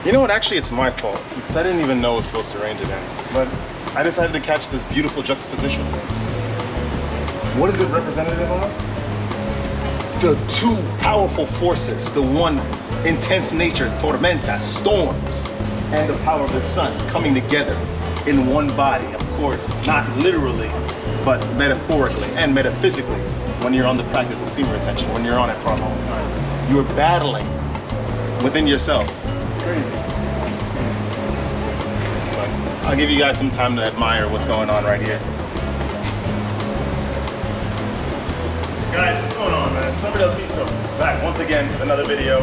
You know what, actually it's my fault. I didn't even know it was supposed to rain today. But I decided to catch this beautiful juxtaposition. What is it representative of? The two powerful forces, the one intense nature, tormenta, storms, and the power of the sun coming together in one body. Of course, not literally, but metaphorically and metaphysically when you're on the practice of semen retention, when you're on it for a long time. You're battling within yourself. It's crazy. But I'll give you guys some time to admire what's going on right here. Guys, what's going on, man? Summer del Piso, back once again with another video.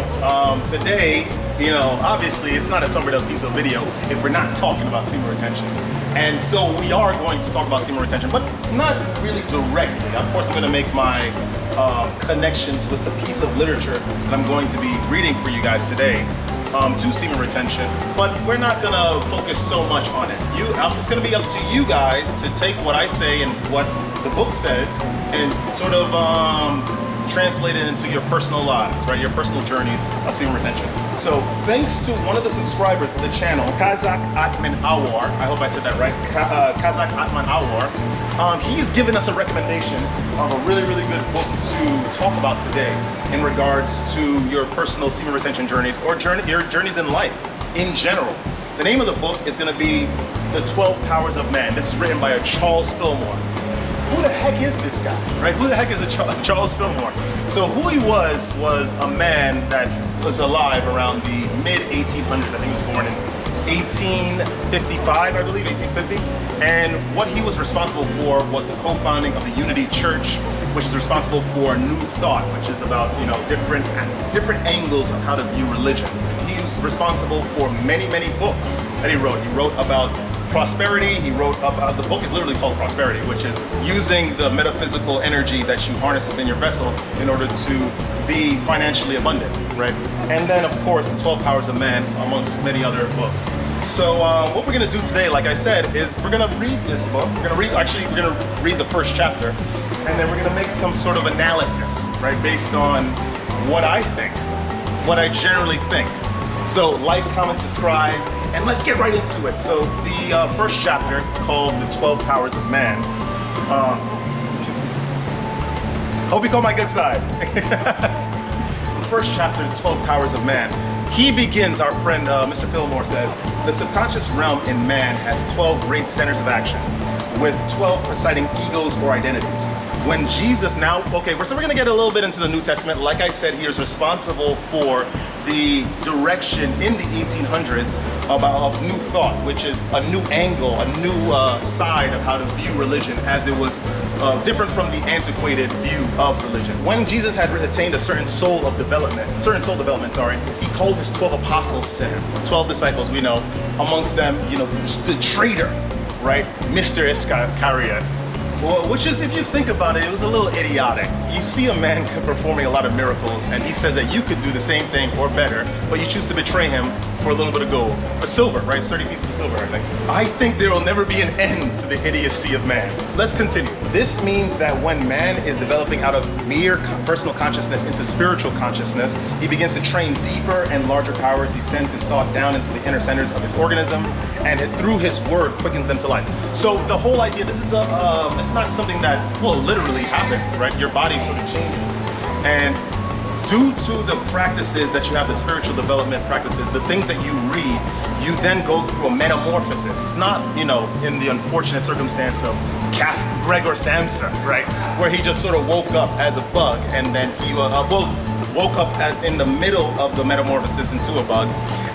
Today, you know, obviously it's not a Summer del Piso video if we're not talking about semen retention. And so we are going to talk about semen retention, but not really directly. Of course, I'm going to make my connections with the piece of literature that I'm going to be reading for you guys today to semen retention, but we're not going to focus so much on it. It's going to be up to you guys to take what I say and what the book says and sort of translate it into your personal lives, right? Your personal journeys of semen retention. So thanks to one of the subscribers of the channel, Kazak Atman Awar, I hope I said that right, Kazak Atman Awar, he's given us a recommendation of a really, really good book to talk about today in regards to your personal semen retention journeys or your journeys in life in general. The name of the book is going to be The 12 Powers of Man. This is written by a Charles Fillmore. Who the heck is this guy, right? Who the heck is Charles Fillmore? So who he was a man that was alive around the mid-1800s. I think he was born in 1855, I believe, 1850. And what he was responsible for was the co-founding of the Unity Church, which is responsible for New Thought, which is about, you know, different angles of how to view religion. He was responsible for many, many books that he wrote. He wrote about prosperity. He wrote about, the book is literally called Prosperity, which is using the metaphysical energy that you harness within your vessel in order to be financially abundant, right? And then of course, the 12 Powers of Man, amongst many other books. So what we're gonna do today, like I said, is we're gonna read this book. We're gonna read the first chapter, and then we're gonna make some sort of analysis, right? Based on what I think, what I generally think. So like, comment, subscribe, and let's get right into it. So the first chapter, called The 12 Powers of Man. Hope you call my good side. The first chapter, The 12 Powers of Man. He begins, our friend Mr. Fillmore says, the subconscious realm in man has 12 great centers of action, with 12 presiding egos or identities. When Jesus now, okay, so we're gonna get a little bit into the New Testament. Like I said, he is responsible for the direction in the 1800s of New Thought, which is a new angle, a new side of how to view religion, as it was different from the antiquated view of religion. When Jesus had attained a certain soul development, he called his 12 apostles to him, 12 disciples, we know, amongst them, you know, the traitor, right, Mr. Iscariot. Well, which is, if you think about it, it was a little idiotic. You see a man performing a lot of miracles, and he says that you could do the same thing or better, but you choose to betray him for a little bit of gold. Or silver, right? 30 pieces of silver, I think. I think there will never be an end to the idiocy of man. Let's continue. This means that when man is developing out of mere personal consciousness into spiritual consciousness, he begins to train deeper and larger powers. He sends his thought down into the inner centers of his organism, and through his word quickens them to life. So the whole idea, this is it's not something that, well, literally happens, right? Your body sort of changes. And due to the practices that you have, the spiritual development practices, the things that you read, you then go through a metamorphosis. Not, you know, in the unfortunate circumstance of Gregor Samsa, right? Where he just sort of woke up as a bug, and then he woke up in the middle of the metamorphosis into a bug,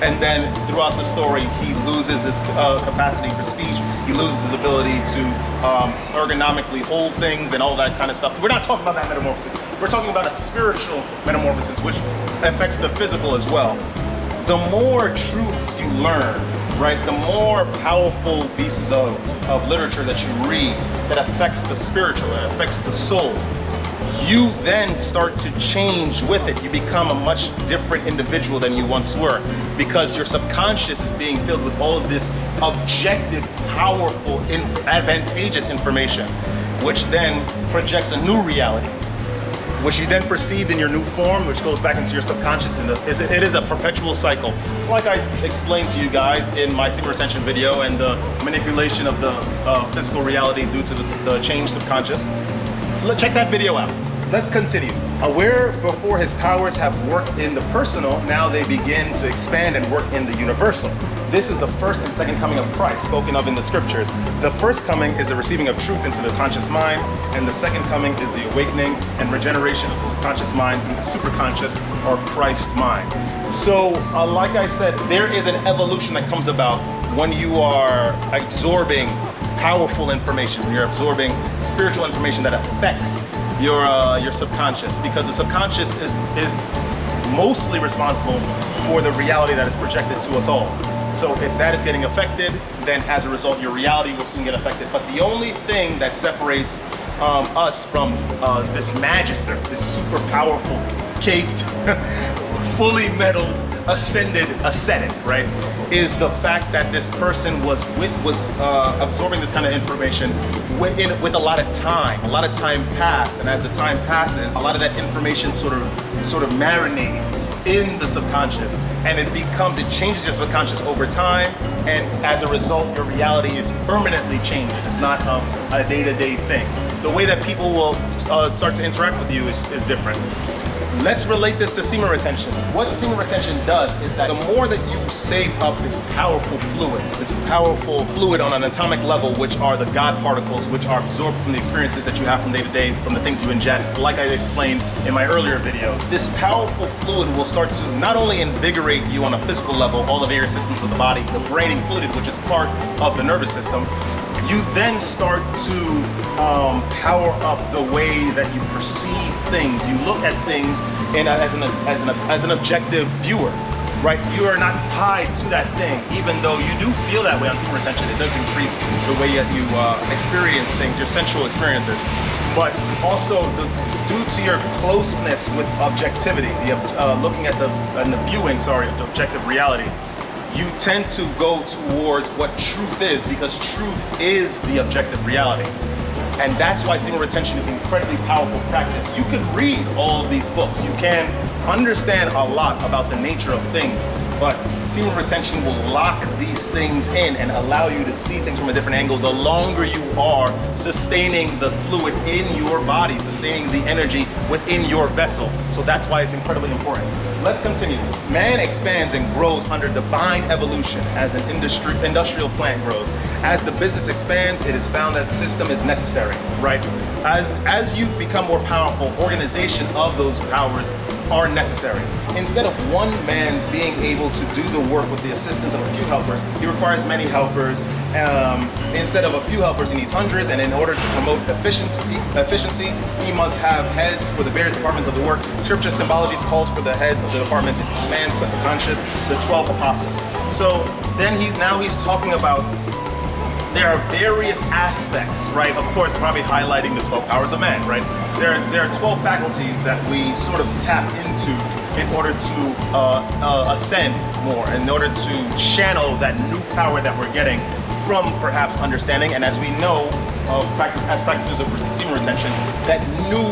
and then throughout the story he loses his capacity for speech, he loses his ability to ergonomically hold things and all that kind of stuff. We're not talking about that metamorphosis. We're talking about a spiritual metamorphosis which affects the physical as well. The more truths you learn, right, the more powerful pieces of literature that you read that affects the spiritual, that affects the soul, you then start to change with it. You become a much different individual than you once were, because your subconscious is being filled with all of this objective, powerful, advantageous information, which then projects a new reality. which you then perceive in your new form, which goes back into your subconscious, and it is a perpetual cycle. Like I explained to you guys in my semen retention video and the manipulation of the physical reality due to the changed subconscious. Check that video out. Let's continue. Aware before his powers have worked in the personal, now they begin to expand and work in the universal. This is the first and second coming of Christ spoken of in the scriptures. The first coming is the receiving of truth into the conscious mind, and the second coming is the awakening and regeneration of the subconscious mind through the superconscious or Christ mind. So, like I said, there is an evolution that comes about when you are absorbing powerful information, when you're absorbing spiritual information that affects your subconscious, because the subconscious is mostly responsible for the reality that is projected to us all. So if that is getting affected, then as a result, your reality will soon get affected. But the only thing that separates us from this magister, this super powerful, caked, fully metal, ascended ascetic, right, is the fact that this person was absorbing this kind of information with a lot of time. A lot of time passed, and as the time passes, a lot of that information sort of marinates in the subconscious, and it changes your subconscious over time, and as a result, your reality is permanently changing. It's not a day-to-day thing. The way that people will start to interact with you is different. Let's relate this to semen retention. What semen retention does is that the more that you save up this powerful fluid on an atomic level, which are the God particles, which are absorbed from the experiences that you have from day to day, from the things you ingest, like I explained in my earlier videos. This powerful fluid will start to not only invigorate you on a physical level, all the various systems of the body, the brain included, which is part of the nervous system, you then start to power up the way that you perceive things. You look at things as an objective viewer, right? You are not tied to that thing, even though you do feel that way on semen retention. It does increase the way that you experience things, your sensual experiences. But also, due to your closeness with objectivity, looking at the viewing, of the objective reality, you tend to go towards what truth is, because truth is the objective reality. And that's why semen retention is an incredibly powerful practice. You can read all of these books. You can understand a lot about the nature of things, but semen retention will lock these things in and allow you to see things from a different angle the longer you are sustaining the fluid in your body, sustaining the energy within your vessel. So that's why it's incredibly important. Let's continue. Man expands and grows under divine evolution as an industrial plant grows. As the business expands, it is found that the system is necessary, right? As you become more powerful, organization of those powers are necessary. Instead of one man's being able to do the work with the assistance of a few helpers, he requires many helpers. Instead of a few helpers, he needs hundreds, and in order to promote efficiency, he must have heads for the various departments of the work. Scripture symbology calls for the heads of the departments in man's subconscious, the 12 apostles. So then he's talking about there are various aspects, right? Of course, probably highlighting the 12 powers of man, right? There are 12 faculties that we sort of tap into in order to ascend more, in order to channel that new power that we're getting from perhaps understanding, and as we know, as practices of semen retention, that new,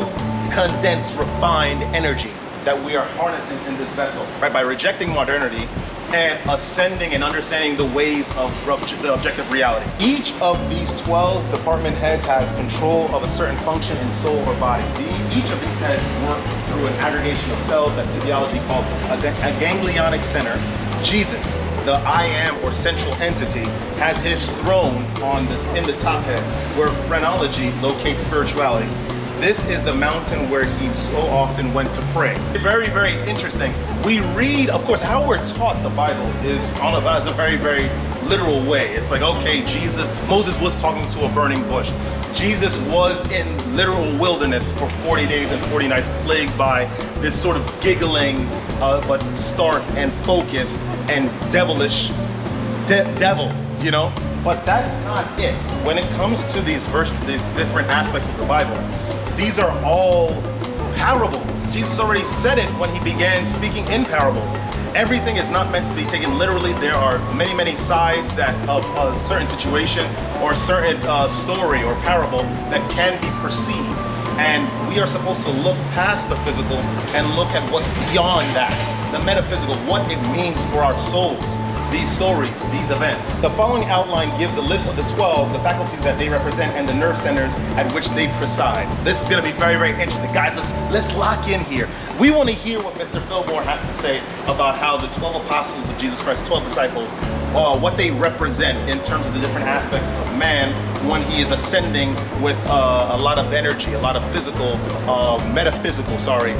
condensed, refined energy that we are harnessing in this vessel, right? By rejecting modernity and ascending and understanding the ways of the objective reality. Each of these 12 department heads has control of a certain function in soul or body. Each of these heads works through an aggregation of cells that physiology calls a ganglionic center. Jesus, the I am or central entity, has his throne in the top head, where phrenology locates spirituality. This is the mountain where he so often went to pray. Very, very interesting. We read, of course, how we're taught the Bible is as a very, very literal way. It's like, okay, Moses was talking to a burning bush. Jesus was in literal wilderness for 40 days and 40 nights, plagued by this sort of giggling, but stark and focused and devilish devil, you know? But that's not it. When it comes to these different aspects of the Bible, these are all parables. Jesus already said it when he began speaking in parables. Everything is not meant to be taken literally. There are many, many sides of a certain situation or a certain story or parable that can be perceived. And we are supposed to look past the physical and look at what's beyond that, the metaphysical, what it means for our souls, these stories, these events. The following outline gives a list of the 12, the faculties that they represent, and the nerve centers at which they preside. This is going to be very, very interesting. Guys, let's lock in here. We want to hear what Mr. Fillmore has to say about how the 12 apostles of Jesus Christ, 12 disciples, what they represent in terms of the different aspects of man when he is ascending with a lot of energy, a lot of physical, metaphysical,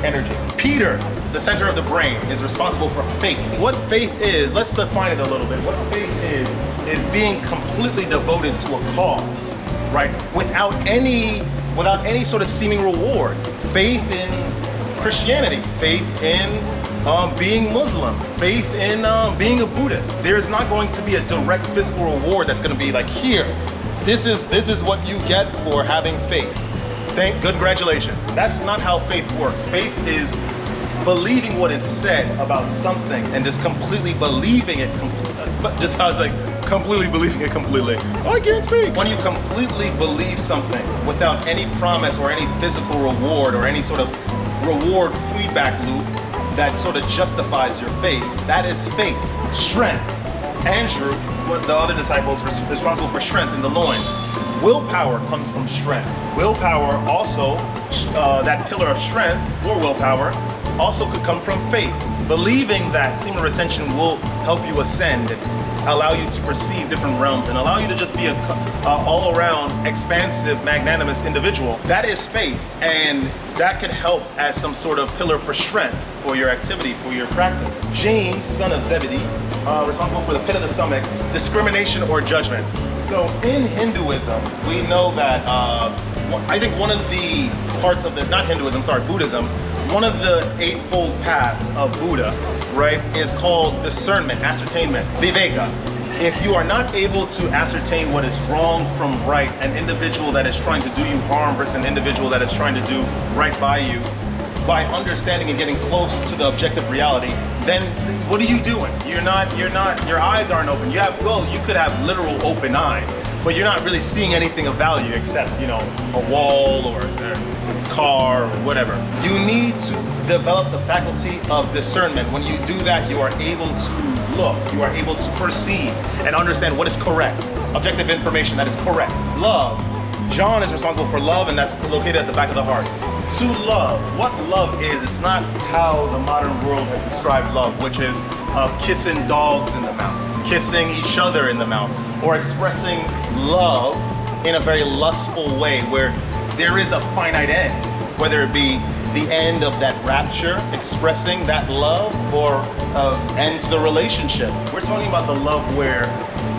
energy. Peter, the center of the brain, is responsible for faith. What faith is, let's define it a little bit. What faith is being completely devoted to a cause, right? Without any sort of seeming reward. Faith in Christianity, faith in being Muslim, faith in being a Buddhist. There's not going to be a direct physical reward that's going to be like, here, this is what you get for having faith. Congratulations. That's not how faith works. Faith is believing what is said about something and just completely believing it completely believing it completely. Oh, I can't speak. When you completely believe something without any promise or any physical reward or any sort of reward feedback loop that sort of justifies your faith, that is faith. Strength. Andrew, the other disciple, is responsible for strength in the loins. Willpower comes from strength. Willpower also, that pillar of strength for willpower, also could come from faith. Believing that semen retention will help you ascend and allow you to perceive different realms and allow you to just be a all-around expansive, magnanimous individual. That is faith, and that could help as some sort of pillar for strength for your activity, for your practice. James, son of Zebedee, responsible for the pit of the stomach, discrimination or judgment. So in Hinduism, we know that I think one of the parts of Buddhism, one of the eightfold paths of Buddha, right, is called discernment, ascertainment, viveka. If you are not able to ascertain what is wrong from right, an individual that is trying to do you harm versus an individual that is trying to do right by you, by understanding and getting close to the objective reality, then what are you doing? Your eyes aren't open. You could have literal open eyes, but you're not really seeing anything of value except, a wall or a car or whatever. You need to develop the faculty of discernment. When you do that, you are able to look, you are able to perceive and understand what is correct. Objective information that is correct. Love. John is responsible for love, and that's located at the back of the heart. To love, what love is, it's not how the modern world has described love, which is kissing dogs in the mouth, kissing each other in the mouth, or expressing love in a very lustful way where there is a finite end, whether it be the end of that rapture, expressing that love, or end to the relationship. We're talking about the love where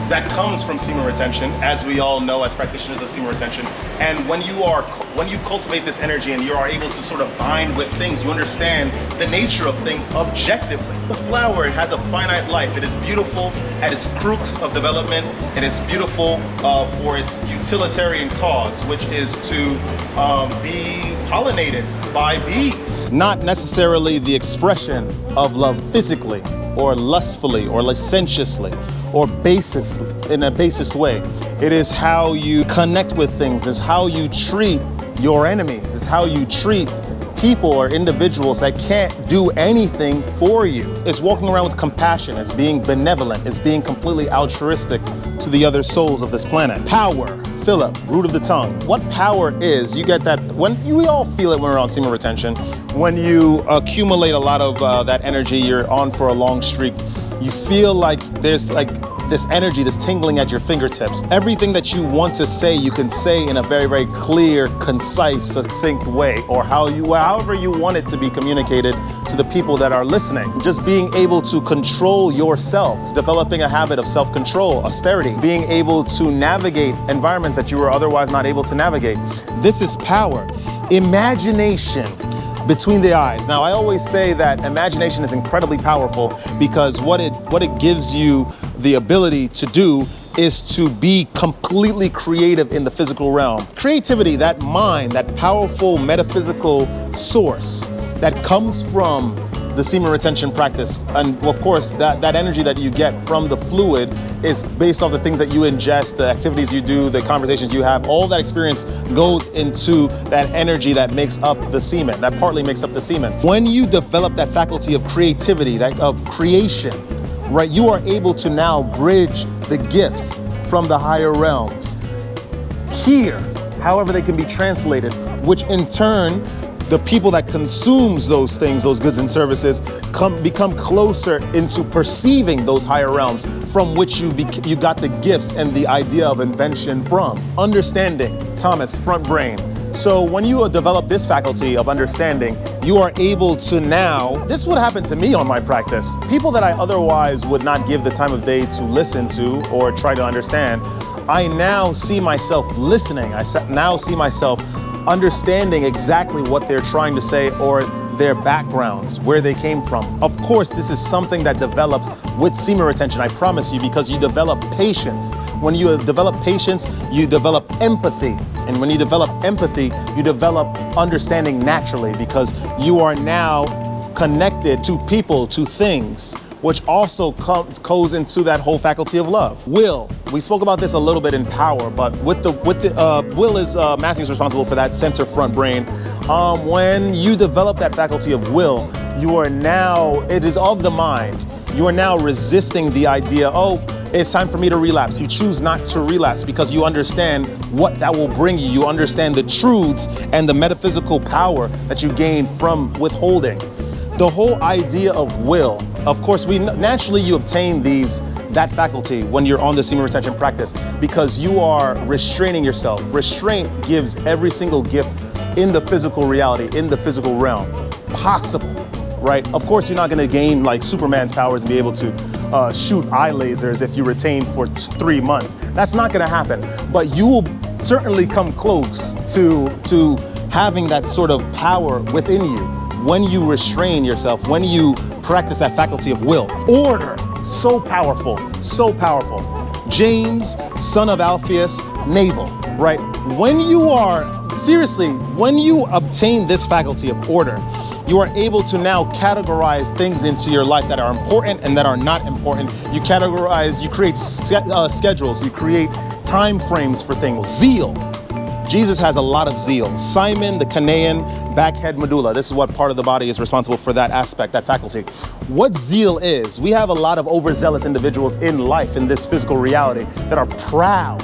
that comes from semen retention, as we all know as practitioners of semen retention. And when you cultivate this energy and you are able to sort of bind with things, you understand the nature of things objectively. The flower has a finite life. It is beautiful at its crux of development. It is beautiful for its utilitarian cause, which is to be pollinated by bees. Not necessarily the expression of love physically, or lustfully, or licentiously, or in a basest way. It is how you connect with things, it's how you treat your enemies, it's how you treat people or individuals that can't do anything for you. It's walking around with compassion, it's being benevolent, it's being completely altruistic to the other souls of this planet. Power. Philip, root of the tongue. What power is, you get that, we all feel it when we're on semen retention. When you accumulate a lot of that energy, you're on for a long streak, you feel like there's like this energy, this tingling at your fingertips. Everything that you want to say, you can say in a very, very clear, concise, succinct way, or however you want it to be communicated to the people that are listening. Just being able to control yourself, developing a habit of self-control, austerity, being able to navigate environments that you were otherwise not able to navigate. This is power. Imagination. Between the eyes. Now, I always say that imagination is incredibly powerful because what it gives you the ability to do is to be completely creative in the physical realm. Creativity, that mind, that powerful metaphysical source that comes from the semen retention practice. And of course, that energy that you get from the fluid is based off the things that you ingest, the activities you do, the conversations you have. All that experience goes into that energy that makes up the semen, that partly makes up the semen. When you develop that faculty of creativity, of creation, right, you are able to now bridge the gifts from the higher realms here, however they can be translated, which in turn, the people that consumes those things, those goods and services, become closer into perceiving those higher realms from which you got the gifts and the idea of invention from. Understanding, Thomas, front brain. So when you develop this faculty of understanding, you are able to now, this would happen to me on my practice. People that I otherwise would not give the time of day to listen to or try to understand, I now see myself listening. I now see myself understanding exactly what they're trying to say or their backgrounds, where they came from. Of course, this is something that develops with semen retention, I promise you, because you develop patience. When you develop patience, you develop empathy. And when you develop empathy, you develop understanding naturally because you are now connected to people, to things, which also goes into that whole faculty of love. Will, we spoke about this a little bit in power, but with the will is, Matthew's responsible for that center front brain. When you develop that faculty of will, you are now, it is of the mind. You are now resisting the idea, oh, it's time for me to relapse. You choose not to relapse because you understand what that will bring you. You understand the truths and the metaphysical power that you gain from withholding. The whole idea of will, of course, naturally you obtain that faculty when you're on the semen retention practice because you are restraining yourself. Restraint gives every single gift in the physical reality, in the physical realm, possible, right? Of course, you're not gonna gain like Superman's powers and be able to shoot eye lasers if you retain for 3 months. That's not gonna happen, but you will certainly come close to having that sort of power within you when you restrain yourself, when you practice that faculty of will. Order, so powerful, so powerful. James, son of Alphaeus, navel, right? When you obtain this faculty of order, you are able to now categorize things into your life that are important and that are not important. You categorize, you create schedules, you create time frames for things. Zeal. Jesus has a lot of zeal. Simon, the Canaan, backhead medulla. This is what part of the body is responsible for that aspect, that faculty. What zeal is, we have a lot of overzealous individuals in life, in this physical reality, that are proud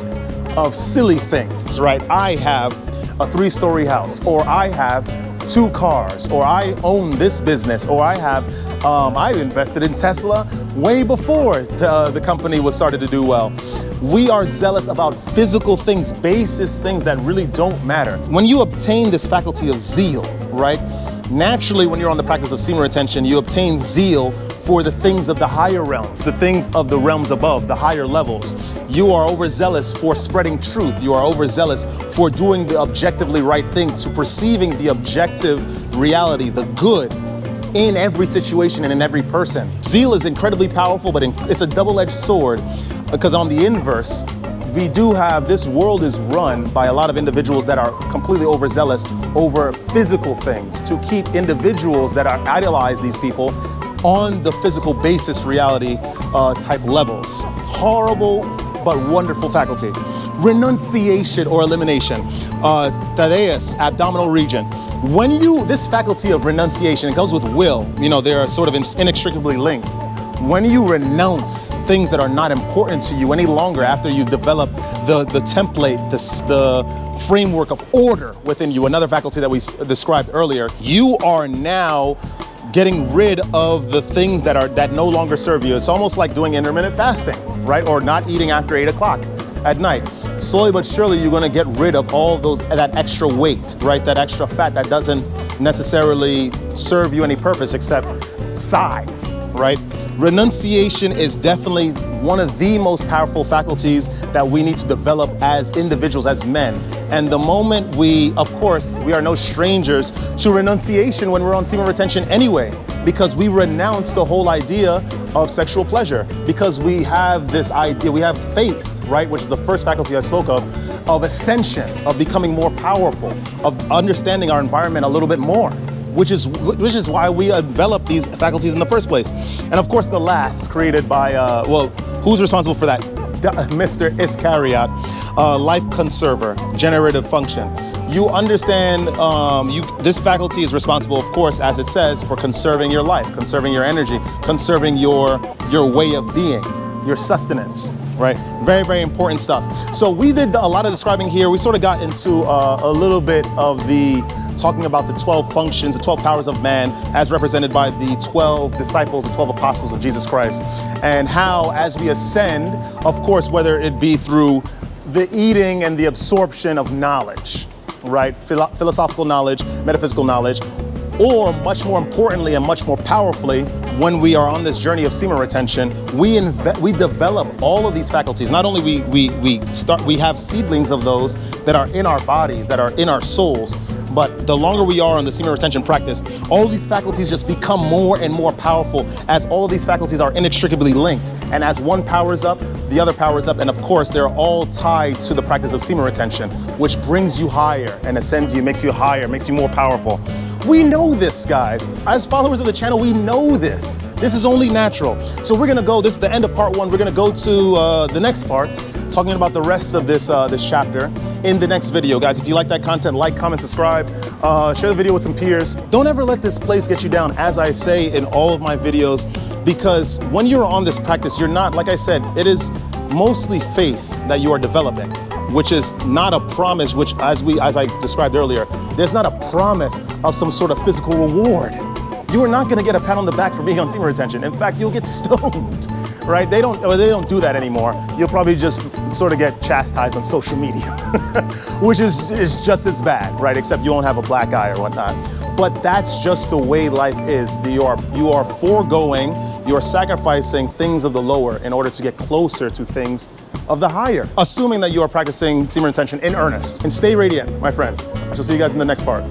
of silly things, right? I have a 3-story house, or I have 2 cars, or I own this business, or I invested in Tesla way before the company was started to do well. We are zealous about physical things, basis things that really don't matter. When you obtain this faculty of zeal, right? Naturally, when you're on the practice of semen retention, you obtain zeal for the things of the higher realms, the things of the realms above, the higher levels. You are overzealous for spreading truth. You are overzealous for doing the objectively right thing, to perceiving the objective reality, the good in every situation and in every person. Zeal is incredibly powerful, but it's a double-edged sword because on the inverse, we do have, this world is run by a lot of individuals that are completely overzealous over physical things to keep individuals that are idolize these people on the physical basis reality type levels. Horrible but wonderful faculty. Renunciation or elimination. Thaddeus, abdominal region. When this faculty of renunciation, it comes with will, they are sort of inextricably linked. When you renounce things that are not important to you any longer after you've developed the template, the framework of order within you, another faculty that we described earlier, you are now getting rid of the things that no longer serve you. It's almost like doing intermittent fasting, right? Or not eating after 8 o'clock at night. Slowly but surely, you're gonna get rid of all of that extra weight, right? That extra fat that doesn't necessarily serve you any purpose except size, right? Renunciation is definitely one of the most powerful faculties that we need to develop as individuals, as men. And the moment we are no strangers to renunciation when we're on semen retention anyway, because we renounce the whole idea of sexual pleasure, because we have this idea, we have faith, right, which is the first faculty I spoke of ascension, of becoming more powerful, of understanding our environment a little bit more. which is why we developed these faculties in the first place. And of course, the last, created by, well, who's responsible for that? Mr. Iscariot, life conserver, generative function. You understand, this faculty is responsible, of course, as it says, for conserving your life, conserving your energy, conserving your way of being, your sustenance, right? Very, very important stuff. So we did a lot of describing here. We sort of got into a little bit of talking about the 12 functions, the 12 powers of man, as represented by the 12 disciples, the 12 apostles of Jesus Christ, and how, as we ascend, of course, whether it be through the eating and the absorption of knowledge, right? Philosophical knowledge, metaphysical knowledge, or much more importantly and much more powerfully, when we are on this journey of semen retention, we develop all of these faculties. Not only we have seedlings of those that are in our bodies, that are in our souls, but the longer we are on the semen retention practice, all these faculties just become more and more powerful, as all of these faculties are inextricably linked. And as one powers up, the other powers up. And of course, they're all tied to the practice of semen retention, which brings you higher and ascends you, makes you higher, makes you more powerful. We know this, guys. As followers of the channel, we know this. This is only natural. So we're gonna go, this is the end of part one. We're gonna go to the next part, talking about the rest of this chapter in the next video. Guys, if you like that content, like, comment, subscribe, share the video with some peers. Don't ever let this place get you down, as I say in all of my videos, because when you're on this practice, you're not, like I said, it is mostly faith that you are developing, which is not a promise, which as I described earlier, there's not a promise of some sort of physical reward. You are not gonna get a pat on the back for being on semen retention. In fact, you'll get stoned, right? They don't do that anymore. You'll probably just sort of get chastised on social media, which is just as bad, right? Except you won't have a black eye or whatnot. But that's just the way life is. You are foregoing, you are sacrificing things of the lower in order to get closer to things of the higher, assuming that you are practicing semen retention in earnest. And stay radiant, my friends. I shall see you guys in the next part.